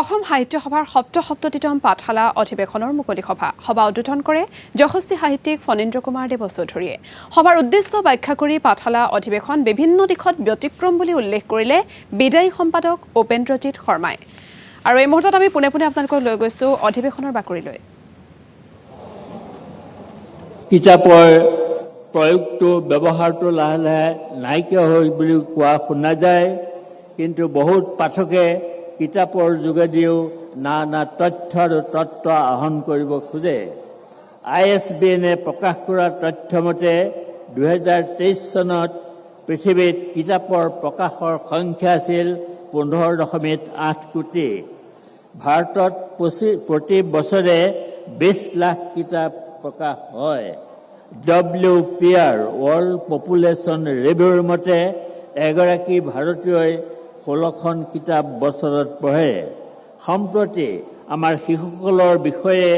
অসম সাহিত্য সভাৰ সপ্ততিতম পাঠশালা অধিৱেশনৰ মুকলি সভা উদ্বোধন কৰে যশস্বী সাহিত্যিক ফণীন্দ্ৰ কুমাৰ দেৱ চৌধুৰীয়ে। সভাৰ উদ্দেশ্য ব্যাখ্যা কৰি পাঠশালা অধিৱেশন বিভিন্ন দিশত ব্যতিক্ৰম বুলি উল্লেখ কৰিলে বিদায়ী সম্পাদক উপেন্দ্ৰজিৎ শৰ্মাই। আৰু এই মুহূৰ্তত আমি পুনে আপোনালোকক লৈ গৈছো অধিৱেশনৰ বাকৰিলৈ। কিতাপৰ প্ৰয়োগটো ব্যৱহাৰটো লাহে লাহে নাইকিয়া হৈ বুলি কোৱা শুনা যায়, কিন্তু বহুত পাঠকে কিতাপৰ যোগেদিও নানা তথ্য আৰু তত্ত্ব আহৰণ কৰিব খোজে। ISBNে প্ৰকাশ কৰা তথ্য মতে 2023 চনত পৃথিৱীত কিতাপৰ প্ৰকাশৰ সংখ্যা আছিল 15.8 কোটি। ভাৰতত প্ৰতি বছৰে 20 লাখ কিতাপ প্ৰকাশ হয়। WPR ৱৰ্ল্ড পপুলেশ্যন ৰিভিউৰ মতে এগৰাকী ভাৰতীয়ই 16খন কিতাপ বছৰত পঢ়ে। সম্প্ৰতি আমাৰ শিশুসকলৰ বিষয়ে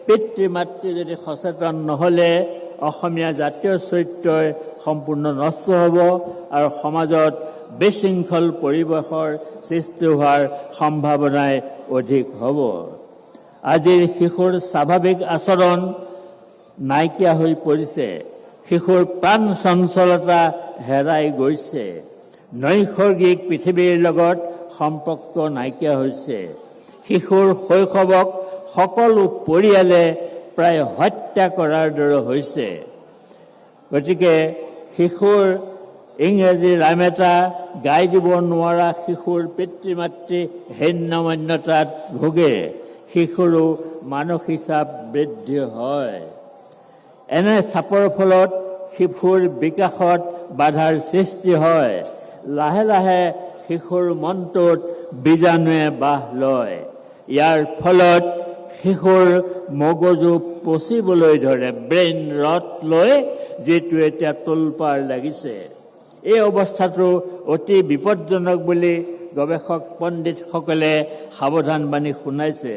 পিতৃ মাতৃ যদি সচেতন নহ'লে অসমীয়া জাতীয় চৰিত্ৰই সম্পূৰ্ণ নষ্ট হ'ব আৰু সমাজত বিশৃংখল পৰিৱেশৰ সৃষ্টি হোৱাৰ সম্ভাৱনাই অধিক হ'ব। আজিৰ শিশুৰ স্বাভাৱিক আচৰণ নাইকিয়া হৈ পৰিছে। শিশুৰ প্ৰাণ চঞ্চলতা হেৰাই গৈছে। নৈসৰ্গিক পৃথিৱীৰ লগত সম্পৰ্ক নাইকিয়া হৈছে। শিশুৰ শৈশৱক সকলো পৰিয়ালে প্ৰায় হত্যা কৰাৰ দৰে হৈছে। গতিকে শিশুৰ ইংৰাজী ৰাইম এটা গাই দিব নোৱাৰা শিশুৰ পিতৃ মাতৃ হীনমন্যতাত ভোগে। শিশুৰো মানসিক চাপ বৃদ্ধি হয়। এনে চাপৰ ফলত শিশুৰ বিকাশত বাধাৰ সৃষ্টি হয়। লাহে লাহে শিশুৰ মনটোত বীজাণুৱে বাস লয়। ইয়াৰ ফলত শিশুৰ মগজু পচিবলৈ ধৰে, ব্ৰেইন ৰট লৈ, যিটো এতিয়া তোলপাৰ লাগিছে। এই অৱস্থাটো অতি বিপদজনক বুলি গৱেষক পণ্ডিতসকলে সাৱধানবাণী শুনাইছে।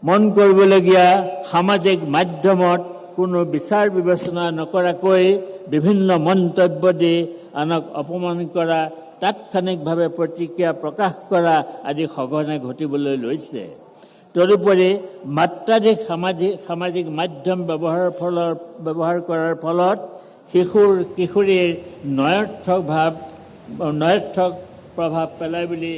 মন কৰিবলগীয়া, সামাজিক মাধ্যমত কোনো বিচাৰ বিবেচনা নকৰাকৈ বিভিন্ন মন্তব্য দি আনক অপমান কৰা, তাৎক্ষণিকভাৱে প্ৰতিক্ৰিয়া প্ৰকাশ কৰা আদি সঘনে ঘটিবলৈ লৈছে। তদুপৰি মাত্ৰাধিক সামাজিক মাধ্যম ব্যৱহাৰ কৰাৰ ফলত কিশোৰীৰ নৈৰাৰ্থক প্ৰভাৱ পেলায় বুলি